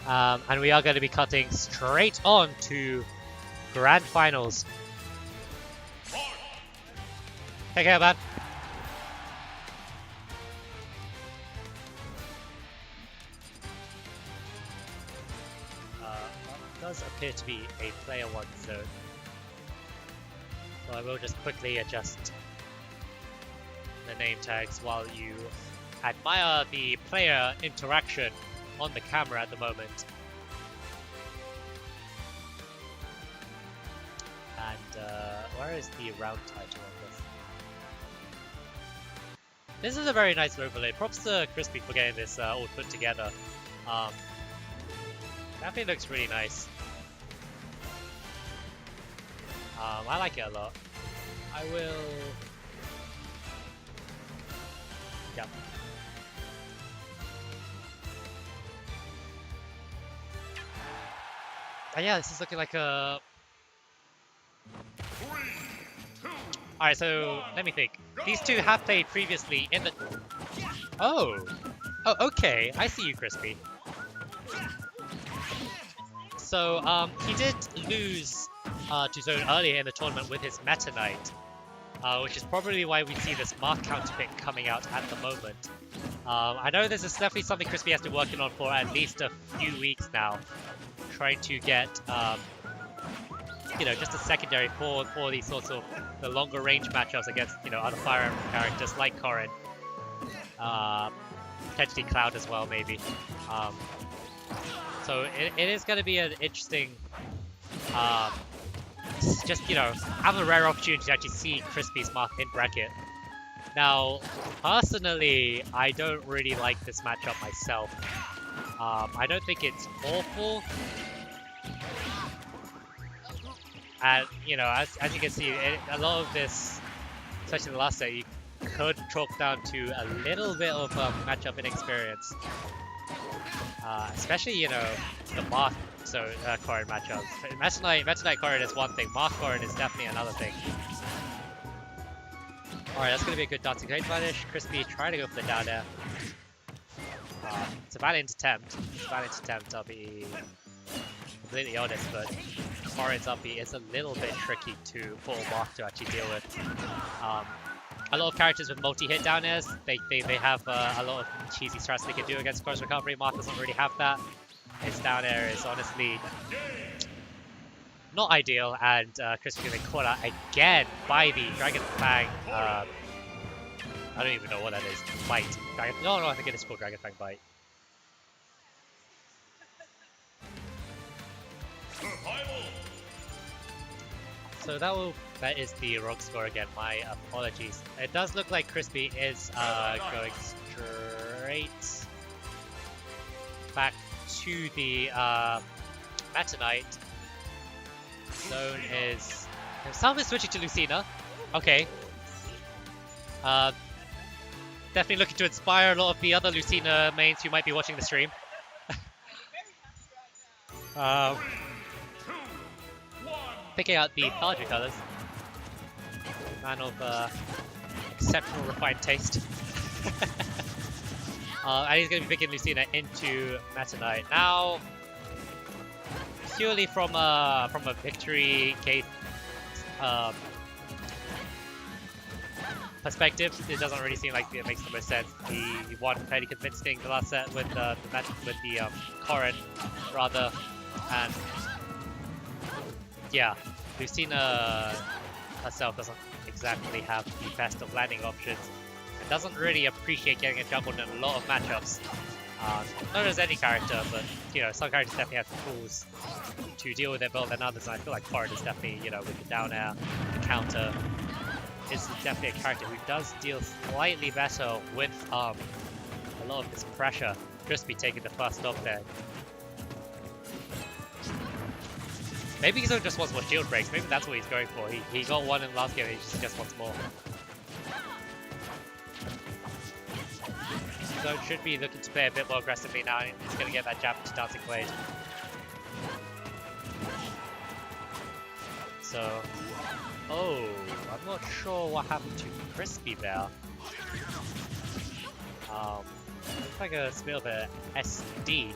And we are going to be cutting straight on to Grand Finals. Take care, man. Does appear to be a player 1 zone. So I will just quickly adjust the name tags while you admire the player interaction on the camera at the moment. And where is the round title of this? This is a very nice overlay. Props to Crispy for getting this all put together. Definitely looks really nice. I like it a lot. I will... Yep. And yeah, this is looking like a... Alright, so let me think. These two have played previously in the... Oh! Oh, okay. I see you, Crispy. So, he did lose to Zone earlier in the tournament with his Meta Knight, which is probably why we see this mark counter pick coming out at the moment. I know this is definitely something Crispy has been working on for at least a few weeks now, trying to get, you know, just a secondary for these sorts of the longer range matchups against, you know, other Fire Emblem characters like Corrin, potentially Cloud as well, maybe. So it is going to be an interesting, just, you know, have a rare opportunity to actually see Crispy's mark in bracket. Now, personally, I don't really like this matchup myself. I don't think it's awful. And, you know, as you can see, a lot of this, especially in the last set, you could chalk down to a little bit of matchup inexperience. Especially, you know, the Mark Corrin matchups. Meta Knight Corrin is one thing, Mark Corrin is definitely another thing. Alright, that's going to be a good dancing great vanish. Crispy trying to go for the down air. It's a valiant attempt. I'll be completely honest, but Corrin's up B is a little bit tricky for Mark to actually deal with. A lot of characters with multi-hit down airs, they have a lot of cheesy strats they can do against course recovery. Mark doesn't really have that. His down air is honestly not ideal, and Crispy getting caught out again by the Dragon Fang. I don't even know what that is. Bite. No, I think it is called Dragon Fang Bite. So that is the wrong score again. My apologies. It does look like Crispy is going straight back to the Meta Knight. Zone is... Some is switching to Lucina. Okay. Definitely looking to inspire a lot of the other Lucina mains who might be watching the stream. Picking out the Tharja colors. Man of exceptional refined taste. And he's going to be picking Lucina into Meta Knight. Now, purely from a victory case perspective, it doesn't really seem like it makes the most sense. He won fairly convincing the last set with the Corrin, rather, and yeah, Lucina herself doesn't exactly have the best of landing options and doesn't really appreciate getting a jumbled in a lot of matchups. Not as any character, but you know, some characters definitely have the tools to deal with it better than others, and I feel like Corrin is definitely, you know, with the down air, the counter, is definitely a character who does deal slightly better with a lot of this pressure. Crispy taking the first stop there. Maybe he just wants more shield breaks. Maybe that's what he's going for. He got one in the last game and he just wants more. So should be looking to play a bit more aggressively now. He's going to get that jab to Dancing Blade. So, oh, I'm not sure what happened to Crispy there. Looks like a bit of a SD.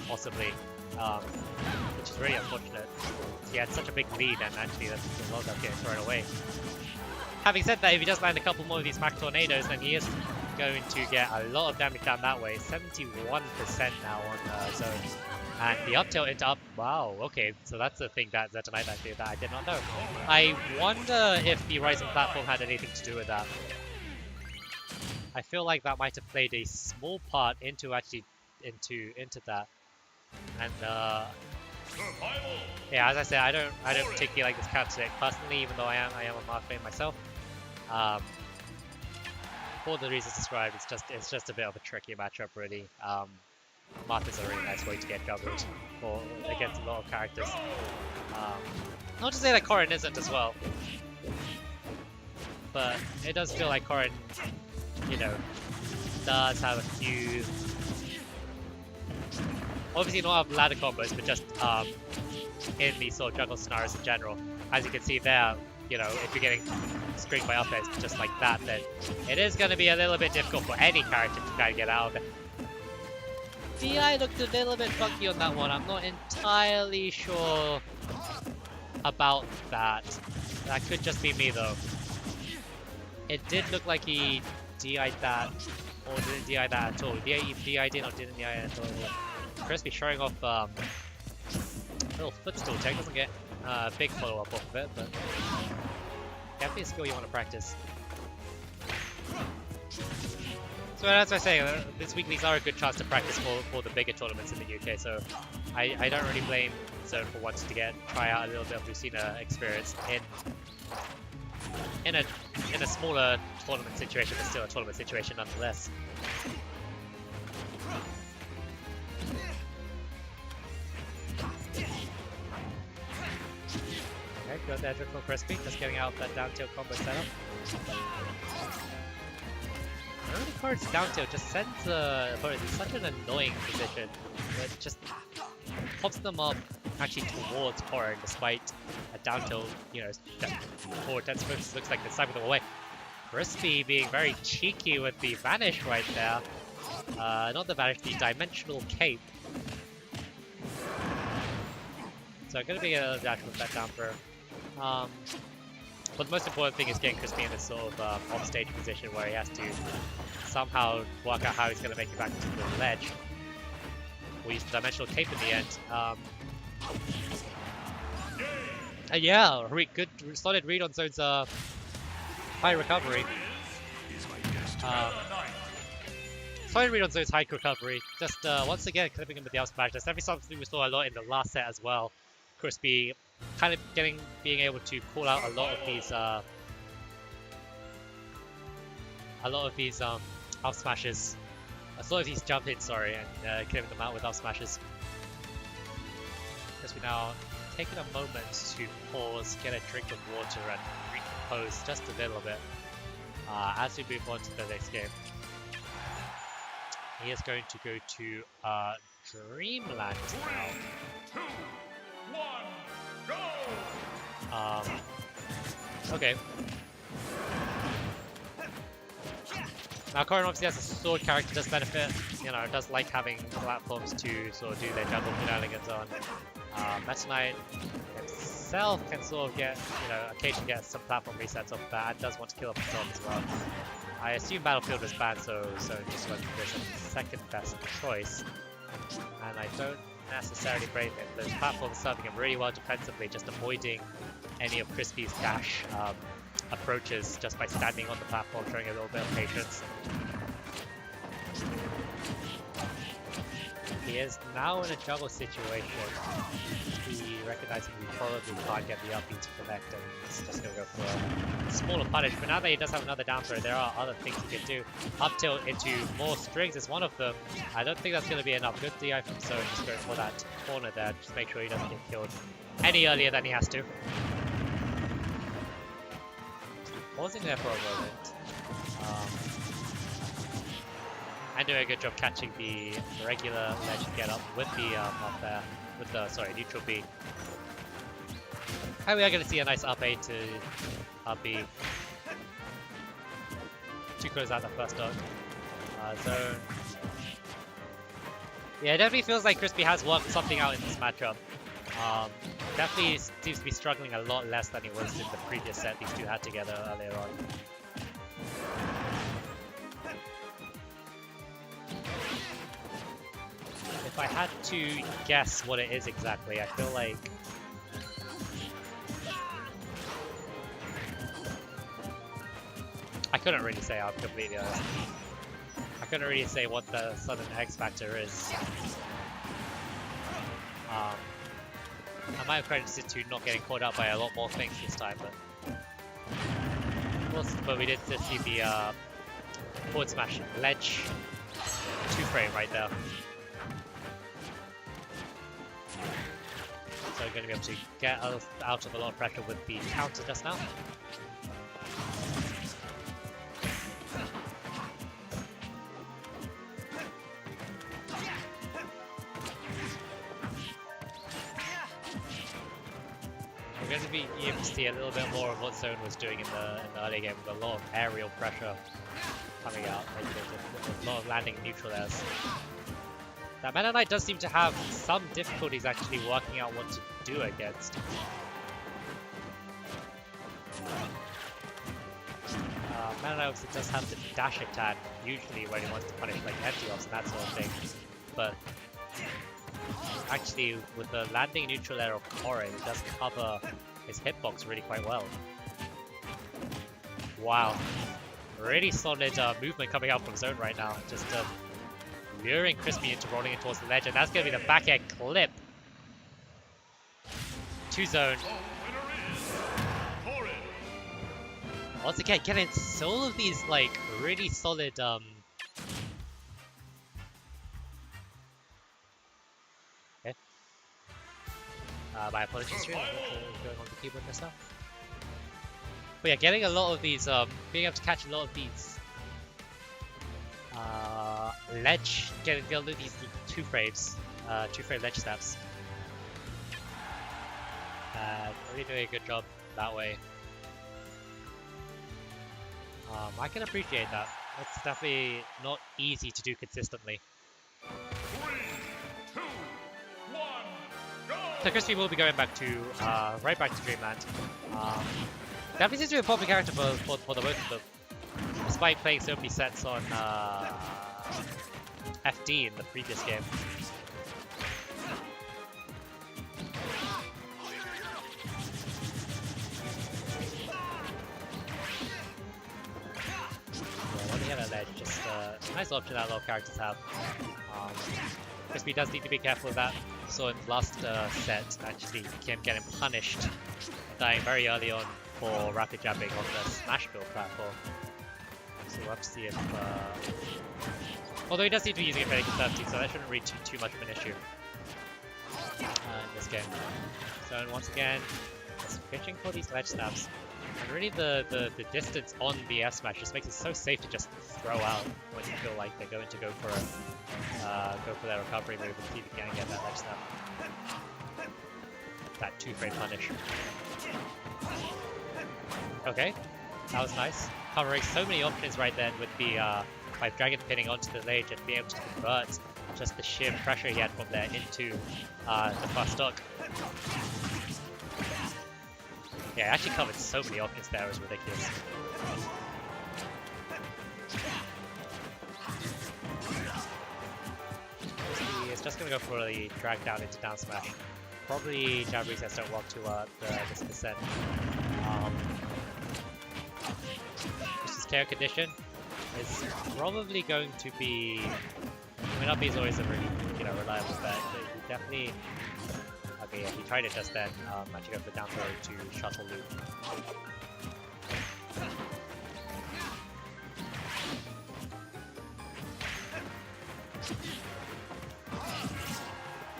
possibly, which is really unfortunate. He had such a big lead, and actually that's a lot of getting thrown away. Having said that, if he does land a couple more of these Mach Tornadoes, then he is going to get a lot of damage down that way. 71% now on Zone. And the up tilt into up. Wow, okay, so that's the thing that Zetonite might do that I did not know. I wonder if the rising platform had anything to do with that. I feel like that might have played a small part into actually into that. And yeah, as I said, I don't particularly like this counter deck personally, even though I am a Marth fan myself. For the reasons described, it's just a bit of a tricky matchup really. Marth is a really nice way to get juggled against a lot of characters. Not to say that Corrin isn't as well, but it does feel like Corrin, you know, does have a few, obviously not of ladder combos, but just in these sort of juggle scenarios in general. As you can see there, you know, if you're getting screened by up airs just like that, then it is going to be a little bit difficult for any character to try to get out of it. DI looked a little bit funky on that one. I'm not entirely sure about that. That could just be me though. It did look like he DI'd that, or didn't DI that at all. DI'd in or didn't DI at all. Crispy showing off little footstool tech, doesn't get a big follow up off of it, but definitely a skill you want to practice. So as I say, this weeklies are a good chance to practice for the bigger tournaments in the UK. So I don't really blame Zone for wanting to try out a little bit of Lucina experience in a smaller tournament situation, but still a tournament situation nonetheless. Okay, good there from Crispy, just getting out of that down tilt combo setup. Early cards down tilt just sends opponents in such an annoying position. It just pops them up actually towards Corrin despite a down tilt, you know, forward dead spokes looks like they're sniping them away. Crispy being very cheeky with the vanish right there. Not the vanish, the dimensional cape. So I'm gonna be a dash with that down throw. But the most important thing is getting Crispy in this sort of off-stage position where he has to somehow work out how he's going to make it back to the ledge. We'll use the Dimensional Cape in the end. Yeah, good, solid read on Zone's high recovery. Solid read on Zone's high recovery. Just once again clipping him with the up smash. That's definitely something we saw a lot in the last set as well. Crispy kind of being able to call out a lot of these up smashes, a lot of these jump hits, sorry, and clearing them out with up smashes. Crispy now taking a moment to pause, get a drink of water, and recompose just a little bit as we move on to the next game. He is going to go to Dreamland now. Okay. Now Corrin obviously has a sword character, does benefit, you know, does like having platforms to sort of do their juggle shenanigans on. Meta Knight himself can sort of get, you know, occasionally get some platform resets off that, and does want to kill off himself as well. I assume Battlefield was banned, so just went for this second best choice. And I don't necessarily blame him. Those platforms serving him really well defensively, just avoiding any of Crispy's dash approaches just by standing on the platform, showing a little bit of patience. He is now in a juggle situation. He recognizing he probably can't get the up beat to connect, and he's just going to go for a smaller punish. But now that he does have another down throw, there are other things he can do. Up tilt into more strings is one of them. I don't think that's going to be enough. Good DI from Zone, just going for that corner there. Just make sure he doesn't get killed any earlier than he has to. Pausing there for a moment. And doing a good job catching the regular ledge get up with the up there, with the neutral B. And we are going to see a nice up A to up B to close out the first dog. Zone Yeah, it definitely feels like Crispy has worked something out in this matchup. Definitely seems to be struggling a lot less than he was in the previous set these two had together earlier on. If I had to guess what it is exactly, I feel like... I couldn't really say, I'm completely honest. I couldn't really say what the sudden X factor is. I might have credited to not getting caught out by a lot more things this time, but we did just see the forward smash ledge 2-frame right there. So we're going to be able to get out of a lot of pressure with the counter just now. We're going to be able to see a little bit more of what Zone was doing in the early game with a lot of aerial pressure coming out. There's a lot of landing neutral airs. That Meta Knight does seem to have some difficulties actually working out what to do against. Meta Knight obviously does have the dash attack usually when he wants to punish like empty offs and that sort of thing. But actually with the landing neutral air of Corrin, it does cover his hitbox really quite well. Wow. Really solid movement coming out from Zone right now. Just luring Crispy into rolling it towards the ledge, and that's going to be the back air clip to Zone. Once again, getting all of these like really solid okay. My apologies here, I'm going on the keyboard myself. But yeah, getting a lot of these being able to catch a lot of these ledge, getting these 2-frame ledge steps. Really doing a good job that way. I can appreciate that. It's definitely not easy to do consistently. 3, 2, 1, go! So Crispy will be going back to right back to Dreamland. Definitely seems to be a popular character for the both of them, despite playing so many sets on FD in the previous game. Ledge, just a nice option that a lot of characters have. Crispy does need to be careful of that. So in the last set, actually, Kim getting punished, dying very early on for rapid jabbing on the Smash build platform. So we'll have to see if... although he does seem to be using it very conservatively, so that shouldn't reach too much of an issue in this game. So once again, just pitching for these ledge stabs. And really the distance on the F smash just makes it so safe to just throw out when you feel like they're going to go for their recovery move and see if you can get that ledge stab. That 2-frame punish. Okay, that was nice. Covering so many options right then with the by dragon pinning onto the ledge and being able to convert just the sheer pressure he had from there into the fast stock. Yeah, I actually covered so many options there, it was ridiculous. It's just going to go for the drag down into down smash. Probably jab resets don't work to this percent. This is KO condition is probably going to be... I mean, up is always a really reliable bet, but he definitely... Okay, yeah, he tried it just then. Actually go for the down throw to shuttle loop.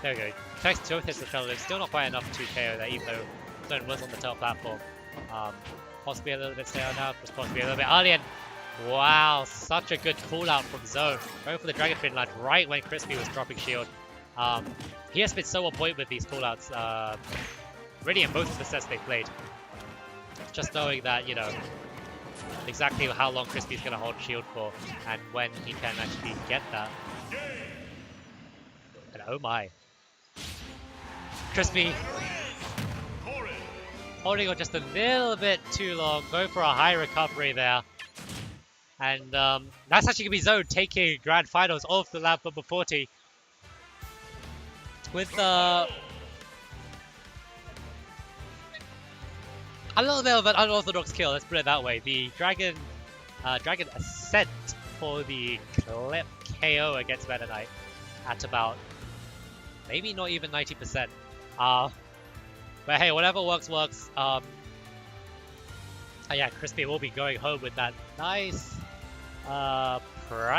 There we go. Text both hits the shuttle loop. Still not quite enough to KO that, even though Zone was on the top platform. Possibly a little bit stale now, just possibly a little bit early. And wow, such a good call out from Zone. Going for the Dragon Fin Ledge right when Crispy was dropping shield. He has been so on point with these callouts, really in both of the sets they played. Just knowing that, exactly how long Crispy's going to hold shield for, and when he can actually get that. Oh my. Crispy holding on just a little bit too long. Go for a high recovery there. And that's actually going to be Zone taking Grand Finals off the lap number 40. With a little bit of an unorthodox kill, let's put it that way. The Dragon Ascent for the clip KO against Meta Knight at about maybe not even 90%. But hey, whatever works, works. Yeah, Crispy will be going home with that nice prize.